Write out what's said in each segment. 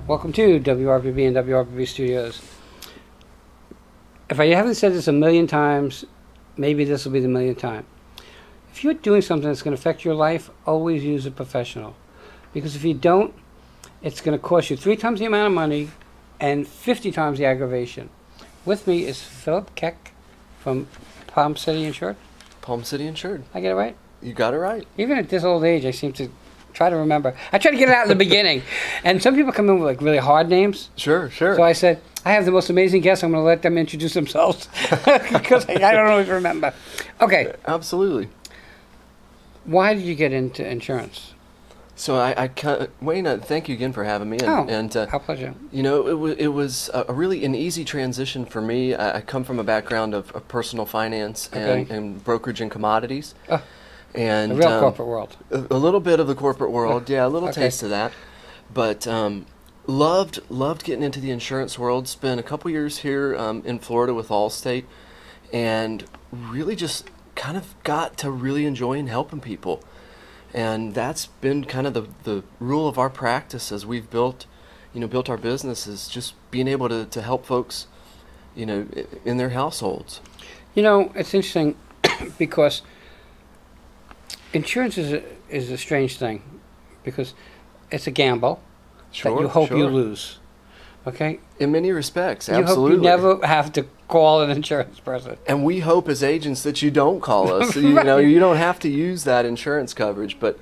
Welcome to WRPB and WRPB Studios. If I haven't said this a million times, maybe this will be the millionth time. If you're doing something that's going to affect your life, always use a professional. Because if you don't, it's going to cost you 3 times the amount of money and 50 times the aggravation. With me is Philip Keck from Palm City Insured. Palm City Insured. I get it right? You got it right. Even at this old age, I seem to try to remember. I try to get it out in the beginning. And some people come in with like really hard names. Sure. So I said, I have the most amazing guests. I'm going to let them introduce themselves because I don't always remember. Okay. Absolutely. Why did you get into insurance? So Wayne, thank you again for having me. Our pleasure. You know, it was a really an easy transition for me. I come from a background of personal finance and brokerage and commodities. And the real corporate world. A little bit of the corporate world, yeah, a little taste of that. But loved getting into the insurance world. Spent a couple years here in Florida with Allstate, and really just kind of got to really enjoying helping people. And that's been kind of the rule of our practice as we've built our business, is just being able to help folks, in their households. It's interesting because insurance is a strange thing because it's a gamble that you hope you lose. Okay? In many respects, absolutely. You hope you never have to call an insurance person. And we hope as agents that you don't call us. Right. You don't have to use that insurance coverage, but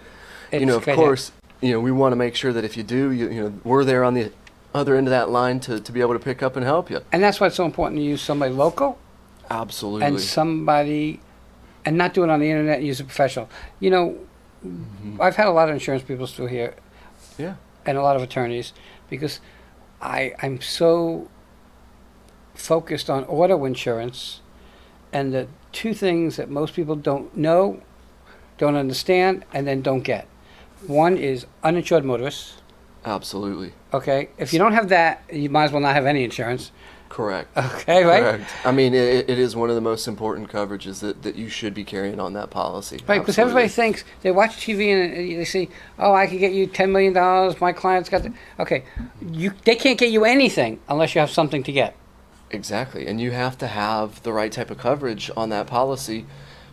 of course, we want to make sure that if you do, we're there on the other end of that line to be able to pick up and help you. And that's why it's so important to use somebody local. Absolutely. And not do it on the internet and use a professional. I've had a lot of insurance people through here. Yeah. And a lot of attorneys, because I'm so focused on auto insurance, and the two things that most people don't know, don't understand, and then don't get. One is uninsured motorists. Absolutely. Okay? If you don't have that, you might as well not have any insurance. Correct. Okay, right? Correct. I mean, it is one of the most important coverages that you should be carrying on that policy. Right, because everybody thinks, they watch TV and they see, I could get you $10 million, my client's got the... Okay, they can't get you anything unless you have something to get. Exactly. And you have to have the right type of coverage on that policy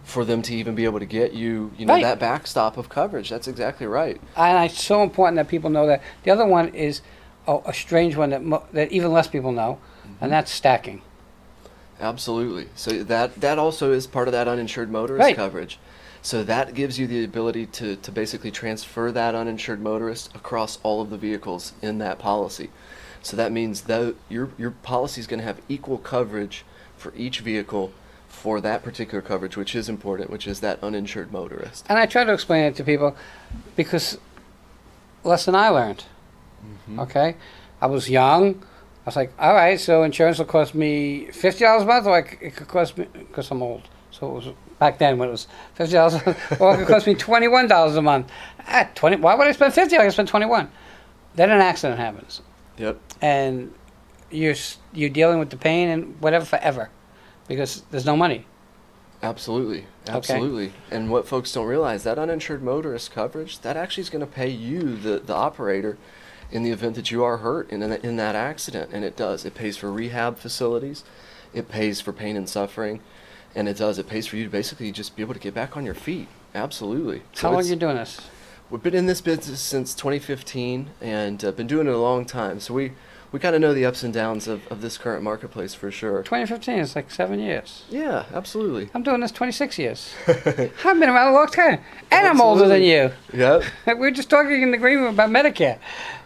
for them to even be able to get you, right, that backstop of coverage. That's exactly right. And it's so important that people know that. The other one is a strange one that even less people know, and that's stacking. Absolutely. So that also is part of that uninsured motorist coverage. So that gives you the ability to basically transfer that uninsured motorist across all of the vehicles in that policy. So that means that your policy is going to have equal coverage for each vehicle for that particular coverage, which is important, which is that uninsured motorist. And I try to explain it to people because lesson I learned. Okay? I was young. I was like, all right, so insurance will cost me $50 a month, or it could cost me, because I'm old, so it was back then when it was $50, or it could cost me $21 a month. Why would I spend $50? I could spend $21. Then an accident happens. Yep. And you're dealing with the pain and whatever forever, because there's no money. Absolutely. Okay. And what folks don't realize, that uninsured motorist coverage, that actually is going to pay you, the operator, in the event that you are hurt in that accident. And it does. It pays for rehab facilities. It pays for pain and suffering. And it pays for you to basically just be able to get back on your feet. Absolutely. How long are you doing this? We've been in this business since 2015 and been doing it a long time. So we kind of know the ups and downs of this current marketplace for sure. 2015 is like 7 years. Yeah, absolutely. I'm doing this 26 years. I've been around a long time. And I'm older than you. Yep. We were just talking in agreement about Medicare.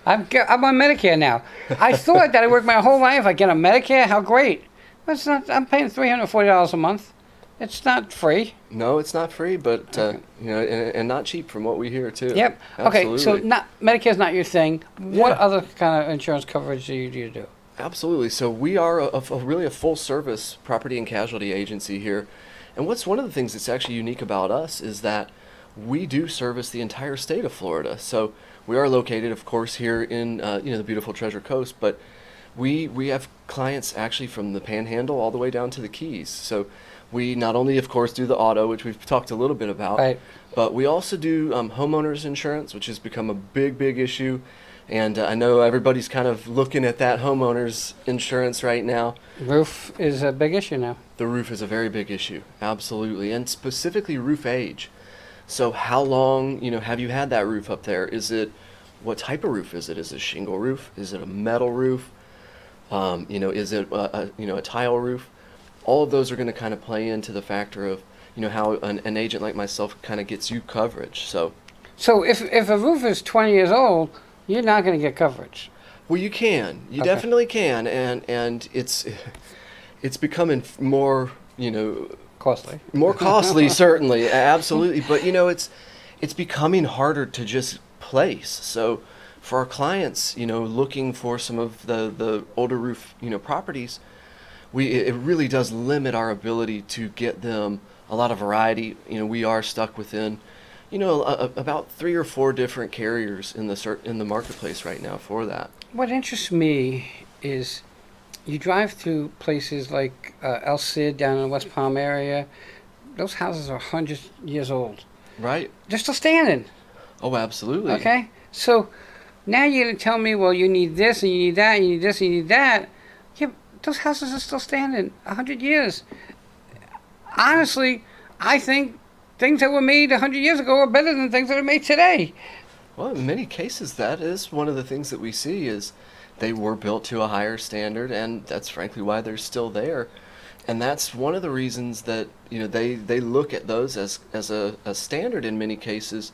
I'm on Medicare now. I thought that I worked my whole life. I get on Medicare. How great. But it's not. I'm paying $340 a month. It's not free. No, it's not free, but and not cheap from what we hear too. Yep. Absolutely. Okay, so Medicare's not your thing. What other kind of insurance coverage do you do? Absolutely. So we are really a full service property and casualty agency here. And what's one of the things that's actually unique about us is that we do service the entire state of Florida. So we are located, of course, here in the beautiful Treasure Coast, but we have clients actually from the Panhandle all the way down to the Keys. So we not only, of course, do the auto, which we've talked a little bit about, right, but we also do homeowners insurance, which has become a big issue. And I know everybody's kind of looking at that homeowners insurance right now. Roof is a big issue now. The roof is a very big issue, absolutely, and specifically roof age. So how long, have you had that roof up there? What type of roof is it? Is it a shingle roof? Is it a metal roof? Is it a tile roof? All of those are going to kind of play into the factor of, how an agent like myself kind of gets you coverage. So if a roof is 20 years old, you're not going to get coverage. well, you can, you Okay. definitely can, and it's becoming more, Costly. more costly, certainly, absolutely. But it's becoming harder to just place. So for our clients, looking for some of the older roof, properties, it really does limit our ability to get them a lot of variety. We are stuck within, about 3 or 4 different carriers in the marketplace right now for that. What interests me is you drive through places like El Cid down in the West Palm area. Those houses are 100 years old. Right? They're still standing. Oh, absolutely. Okay? So now you're going to tell me, well, you need this and you need that, and you need this and you need that. Yeah, those houses are still standing 100 years. Honestly, I think things that were made 100 years ago are better than things that are made today. Well, in many cases, that is one of the things that we see is they were built to a higher standard, and that's frankly why they're still there. And that's one of the reasons that they look at those as a standard in many cases,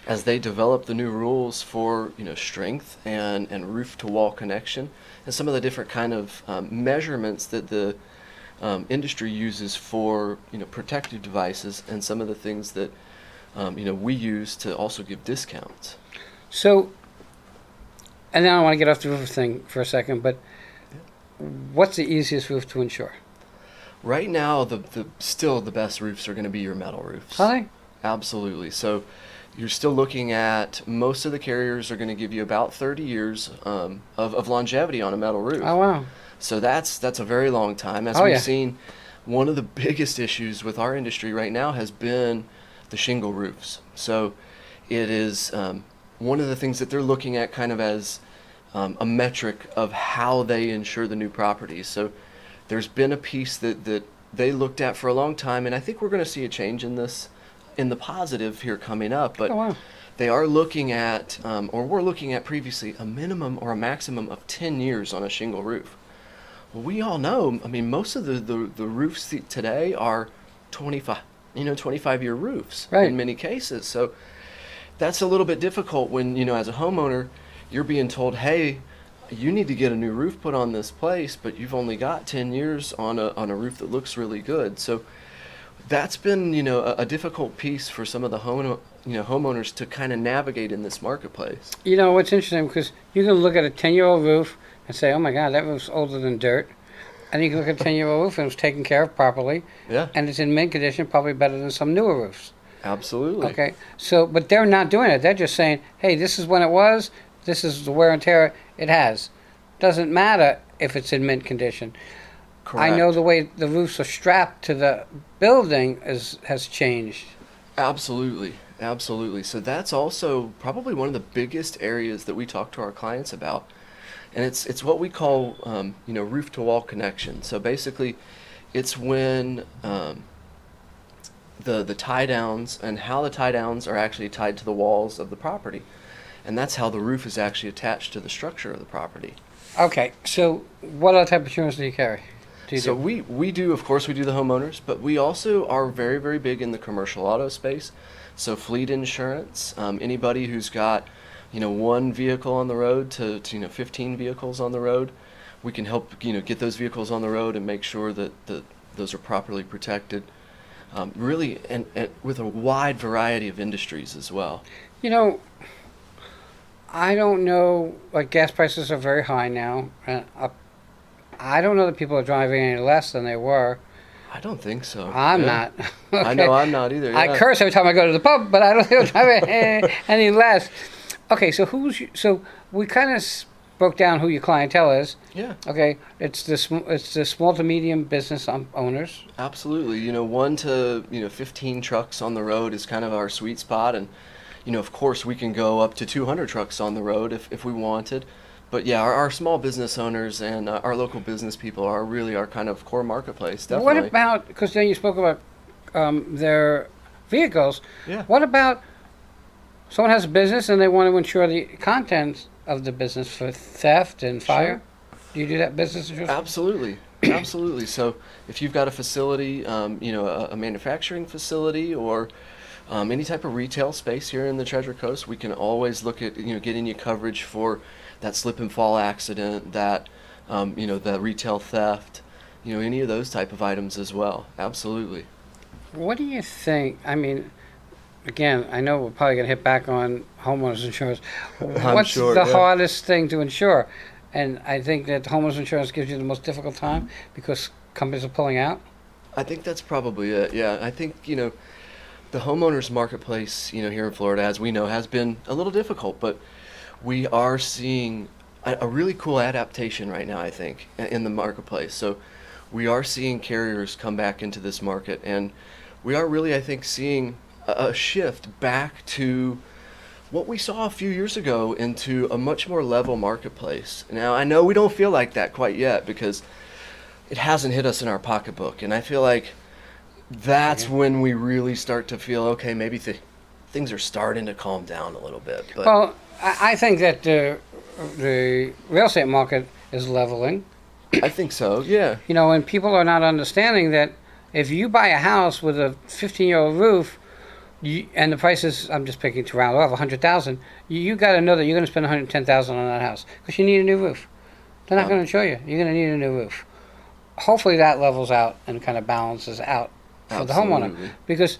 as they develop the new rules for strength and roof to wall connection and some of the different kind of measurements that the industry uses for protective devices, and some of the things that we use to also give discounts. So, and then I want to get off the roof thing for a second, but what's the easiest roof to insure? Right now, still the best roofs are going to be your metal roofs. Are they? Absolutely. So you're still looking at, most of the carriers are going to give you about 30 years of longevity on a metal roof. Oh, wow. So that's a very long time. As Oh, we've yeah. seen, one of the biggest issues with our industry right now has been the shingle roofs. So it is one of the things that they're looking at kind of as a metric of how they insure the new properties. So there's been a piece that they looked at for a long time, and I think we're going to see a change in this in the positive here coming up. But Oh, wow. they are looking at, or were looking at previously, a minimum or a maximum of 10 years on a shingle roof. Well, we all know, most of the roofs today are 25-year roofs Right. in many cases. So that's a little bit difficult when, as a homeowner, you're being told, hey, you need to get a new roof put on this place, but you've only got 10 years on a roof that looks really good. So that's been, a difficult piece for some of the homeowners to kind of navigate in this marketplace. What's interesting, because you can look at a 10-year-old roof and say, oh my God, that roof's older than dirt. And you can look at a 10-year-old roof and it was taken care of properly, Yeah, and it's in mint condition, probably better than some newer roofs. absolutely. Okay, so, but they're not doing it. They're just saying, hey, this is when it was, this is the wear and tear it has. Doesn't matter if it's in mint condition. Correct. I know the way the roofs are strapped to the building has changed. Absolutely, absolutely. So that's also probably one of the biggest areas that we talk to our clients about, and it's what we call roof to wall connection. So basically, it's when the tie downs and how the tie downs are actually tied to the walls of the property, and that's how the roof is actually attached to the structure of the property. Okay, so what other type of insurance do you carry? So we do, of course, we do the homeowners, but we also are very, very big in the commercial auto space. So fleet insurance, anybody who's got, one vehicle on the road to 15 vehicles on the road, we can help, get those vehicles on the road and make sure that those are properly protected. Really, and with a wide variety of industries as well. I don't know, like gas prices are very high now. I don't know that people are driving any less than they were. I don't think so. I'm Yeah. not. I know I'm not either. I yeah. curse every time I go to the pub, but I don't think I'm driving any less. Okay, so so we kind of broke down who your clientele is. Yeah. Okay, it's the small to medium business owners. Absolutely. 1 to 15 trucks on the road is kind of our sweet spot, and of course we can go up to 200 trucks on the road if we wanted. But yeah, our small business owners and our local business people are really our kind of core marketplace, definitely. What about, because then you spoke about their vehicles. Yeah. What about someone has a business and they want to insure the contents of the business for theft and fire? Do you do that business insurance? Absolutely. Absolutely. So if you've got a facility, a manufacturing facility or any type of retail space here in the Treasure Coast, we can always look at, getting you coverage for that slip and fall accident, that, the retail theft, any of those type of items as well. Absolutely. What do you think? I mean, again, I know we're probably going to hit back on homeowners insurance. What's sure, the yeah. hardest thing to insure? And I think that homeowners insurance gives you the most difficult time because companies are pulling out. I think that's probably it. Yeah. I think, the homeowners marketplace, here in Florida, as we know, has been a little difficult, but we are seeing a really cool adaptation right now, I think, in the marketplace. So we are seeing carriers come back into this market, and we are really, I think, seeing a shift back to what we saw a few years ago into a much more level marketplace. Now, I know we don't feel like that quite yet because it hasn't hit us in our pocketbook, and I feel like that's when we really start to feel, okay, maybe things are starting to calm down a little bit. But Well, I think that the real estate market is leveling. I think so, yeah. And people are not understanding that if you buy a house with a 15-year-old roof, and the price is, I'm just picking to round off, 100,000, you got to know that you're going to spend 110,000 on that house because you need a new roof. They're not going to insure you. You're going to need a new roof. Hopefully that levels out and kind of balances out for the homeowner, Absolutely. because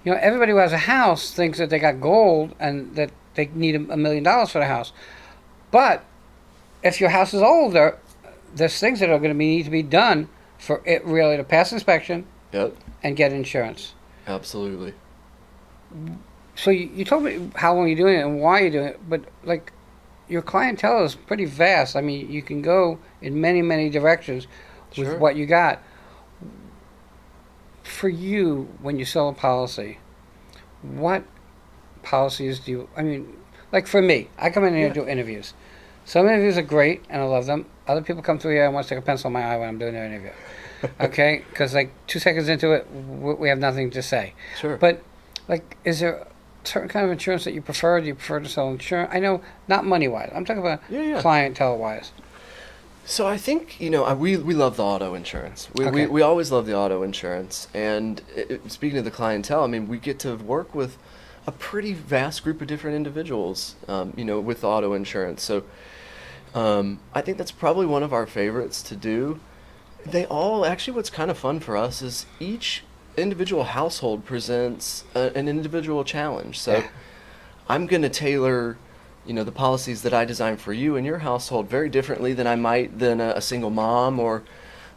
everybody who has a house thinks that they got gold and that they need $1 million for the house. But if your house is older, there's things that are going to need to be done for it really to pass inspection Yep, and get insurance. absolutely. So you told me how long you're doing it and why you're doing it, but like your clientele is pretty vast. I mean, you can go in many, many directions with Sure. what you got. For you, when you sell a policy, what policies do you, I mean, like for me, I come in here and do interviews. Some interviews are great and I love them. Other people come through here and want to take a pencil in my eye when I'm doing their interview. Okay? Because like 2 seconds into it, we have nothing to say. Sure. But like, is there a certain kind of insurance that you prefer? Do you prefer to sell insurance? I know, not money-wise. I'm talking about Yeah. clientele-wise. So I think, we love the auto insurance. Okay. We always love the auto insurance. And speaking of the clientele, I mean, we get to work with a pretty vast group of different individuals, with auto insurance. So I think that's probably one of our favorites to do. They all, actually what's kind of fun for us is each individual household presents an individual challenge. So Yeah. I'm going to tailor the policies that I design for you and your household very differently than I might than a single mom or,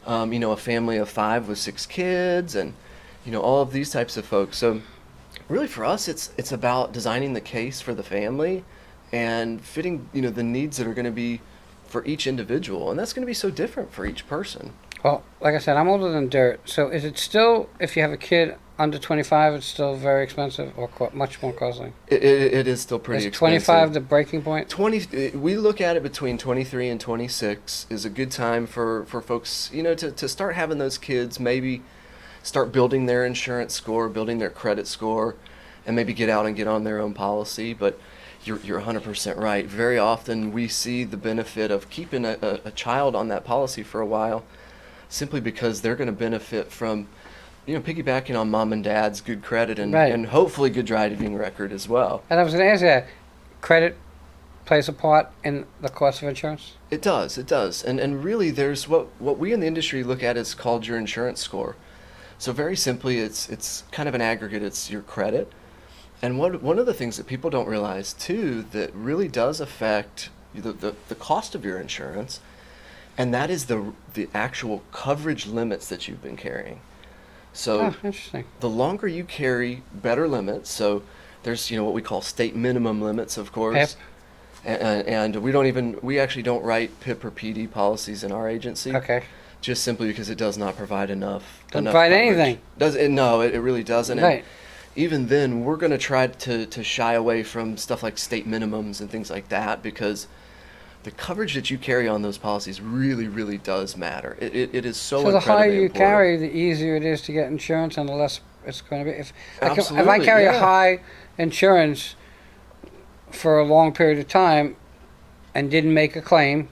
a family of 5 with 6 kids and, all of these types of folks. So really for us, it's about designing the case for the family and fitting, the needs that are going to be for each individual. And that's going to be so different for each person. Well, like I said, I'm older than dirt. So is it still, if you have a kid under 25, it's still very expensive or much more costly? It is still pretty Is expensive. 25 the breaking point? 20, we look at it between 23 and 26 is a good time for folks, to start having those kids, maybe start building their insurance score, building their credit score, and maybe get out and get on their own policy. But you're 100% right. Very often we see the benefit of keeping a child on that policy for a while simply because they're going to benefit from piggybacking on mom and dad's good credit and, Right. and hopefully good driving record as well. And I was going to ask you that. Credit plays a part in the cost of insurance? It does. And really there's what we in the industry look at is called your insurance score. So very simply, it's kind of an aggregate. It's your credit. And one of the things that people don't realize too that really does affect the cost of your insurance, and that is the actual coverage limits that you've been carrying. So Oh, interesting. the longer you carry, better limits. So there's what we call state minimum limits, of course. PIP. And we actually don't write PIP or PD policies in our agency. Okay. Just simply because it does not provide enough. Doesn't enough provide coverage. anything. No, it really doesn't. Right. even then, we're going to try to shy away from stuff like state minimums and things like that, because the coverage that you carry on those policies really, really does matter. It is so So the higher incredibly you important. carry, the easier it is to get insurance, and the less it's going to be. If I Absolutely, carry a yeah. high insurance for a long period of time and didn't make a claim,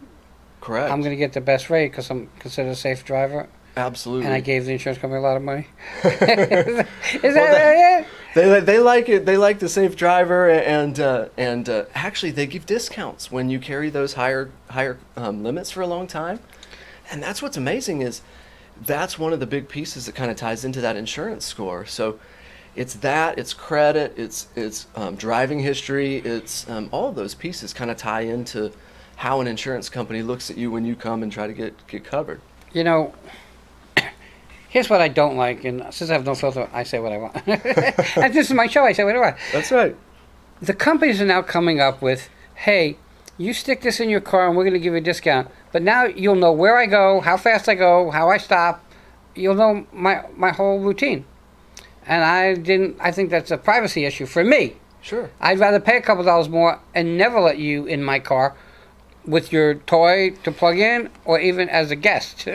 Correct. I'm going to get the best rate because I'm considered a safe driver, Absolutely. and I gave the insurance company a lot of money. Is Well, that it? They like it. They like the safe driver, and actually they give discounts when you carry those higher limits for a long time. And that's what's amazing is that's one of the big pieces that kind of ties into that insurance score. So it's credit, it's driving history, it's all of those pieces kind of tie into how an insurance company looks at you when you come and try to get covered. You know, here's what I don't like, and since I have no filter, I say what I want. And this is my show, I say what I want. That's right. The companies are now coming up with, hey, you stick this in your car and we're going to give you a discount. But now you'll know where I go, how fast I go, how I stop. You'll know my whole routine. And I think that's a privacy issue for me. Sure. I'd rather pay a couple dollars more and never let you in my car with your toy to plug in, or even as a guest.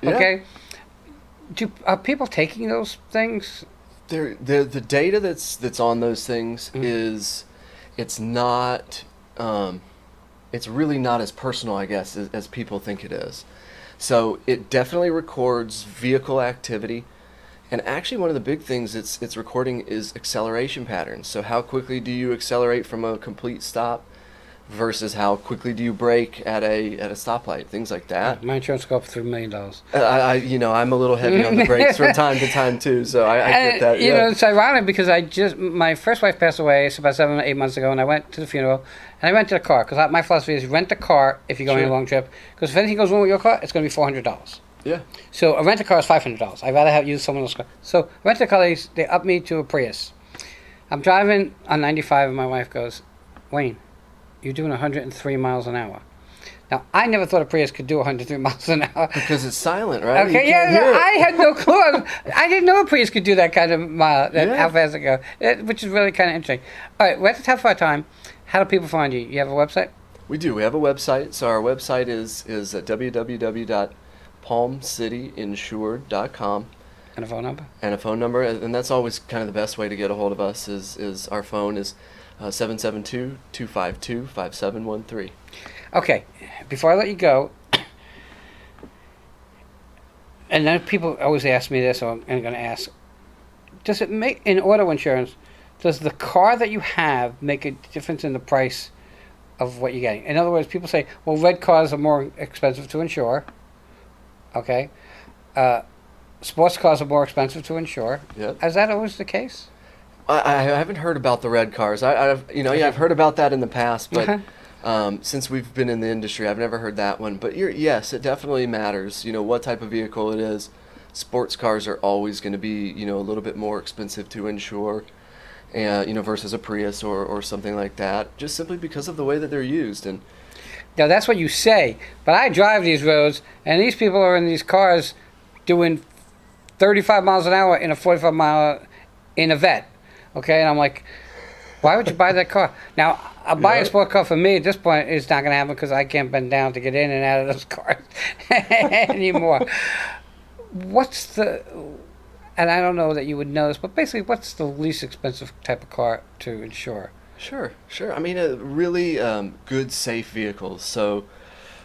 Okay? Are people taking those things? The data that's on those things is, it's not, it's really not as personal, I guess, as people think it is. So it definitely records vehicle activity, and actually one of the big things it's recording is acceleration patterns. So how quickly do you accelerate from a complete stop versus how quickly do you brake at a stoplight, things like that. My insurance will go up for $3 million. I'm a little heavy on the brakes from time to time too, so I get that. You know, it's ironic because my first wife passed away about 7 or 8 months ago, and I went to the funeral, and I rented a car because my philosophy is rent a car if you're going on a long trip, because if anything goes wrong with your car, it's going to be $400. Yeah. So a rent a car is $500. I'd rather use someone else's car. So rent a car, they up me to a Prius. I'm driving on 95, and my wife goes, "Wayne, you're doing 103 miles an hour." Now, I never thought a Prius could do 103 miles an hour. Because it's silent, right? Okay, I had no clue. I didn't know a Prius could do that kind of mile, how fast it goes, which is really kind of interesting. All right, we're at the top of our time. How do people find you? You have a website? We do. We have a website. So our website is www.palmcityinsured.com. And a phone number? And a phone number. And that's always kind of the best way to get a hold of us is our phone is 772-252-5713. Okay, before I let you go, and then people always ask me this, so I'm going to ask, does it make, in auto insurance, does the car that you have make a difference in the price of what you're getting? In other words, people say, well, red cars are more expensive to insure, okay? Sports cars are more expensive to insure. Yep. Is that always the case? I haven't heard about the red cars. I've heard about that in the past, but since we've been in the industry, I've never heard that one. But yes, it definitely matters. You know what type of vehicle it is. Sports cars are always going to be a little bit more expensive to insure, versus a Prius or something like that. Just simply because of the way that they're used. And now that's what you say, but I drive these roads, and these people are in these cars doing 35 miles an hour in a 45 mile in a vet. Okay, and I'm like, why would you buy that car? Now, I'll buy a sport car for me at this point. It's not going to happen because I can't bend down to get in and out of those cars anymore. And I don't know that you would know this, but basically, what's the least expensive type of car to insure? Sure. I mean, really good, safe vehicles. So,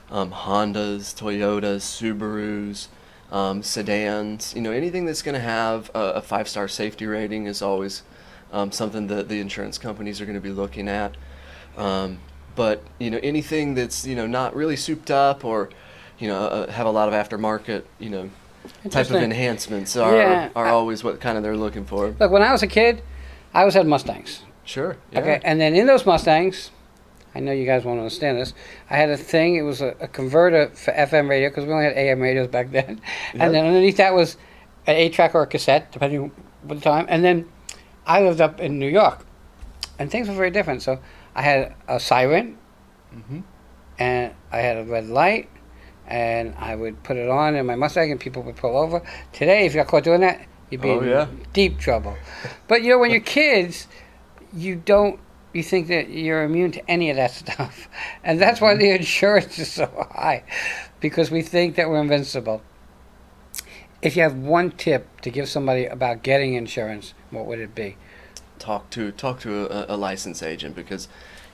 Hondas, Toyotas, Subarus, sedans. Anything that's going to have a 5-star safety rating is always something that the insurance companies are going to be looking at. But anything that's not really souped up or have a lot of aftermarket type of enhancements are always what kind of they're looking for. Look, when I was a kid, I always had Mustangs. Sure. Yeah. Okay, and then in those Mustangs, I know you guys won't understand this, I had a thing. It was a converter for FM radio because we only had AM radios back then. Yep. And then underneath that was an 8-track or a cassette, depending on the time. And then I lived up in New York, and things were very different. So I had a siren, and I had a red light, and I would put it on in my Mustang, and people would pull over. Today, if you got caught doing that, you'd be Oh, in yeah. deep trouble. But you know, when you're kids, you think that you're immune to any of that stuff, and that's why the insurance is so high, because we think that we're invincible. If you have one tip to give somebody about getting insurance, what would it be? Talk to a licensed agent, because,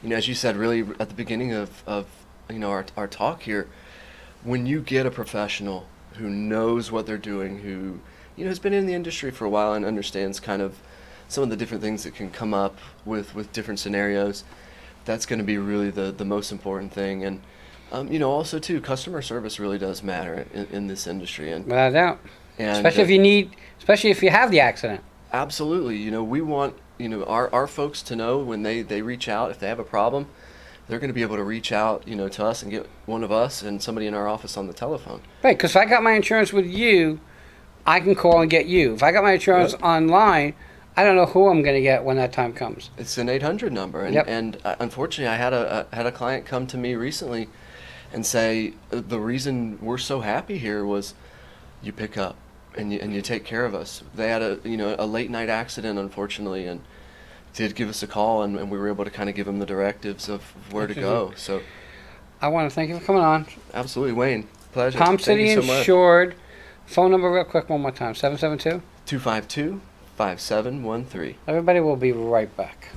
as you said, really at the beginning of our talk here, when you get a professional who knows what they're doing, who has been in the industry for a while and understands kind of some of the different things that can come up with different scenarios, that's going to be really the most important thing. And also too, customer service really does matter in this industry, and Without a doubt. and Especially if you have the accident. absolutely, we want our folks to know when they reach out, if they have a problem, they're going to be able to reach out to us and get one of us and somebody in our office on the telephone. Right, because if I got my insurance with you, I can call and get you. If I got my insurance Yep. online, I don't know who I'm going to get when that time comes. It's an 800 number, and, Yep. and unfortunately, I had a client come to me recently and say the reason we're so happy here was you pick up and you take care of us. They had a late night accident, unfortunately, and did give us a call, and we were able to kind of give them the directives of where to go. So I want to thank you for coming on. absolutely, Wayne, pleasure. Palm Thank City you so much. Insured. Phone number real quick one more time, 772. 252-5713. Everybody will be right back.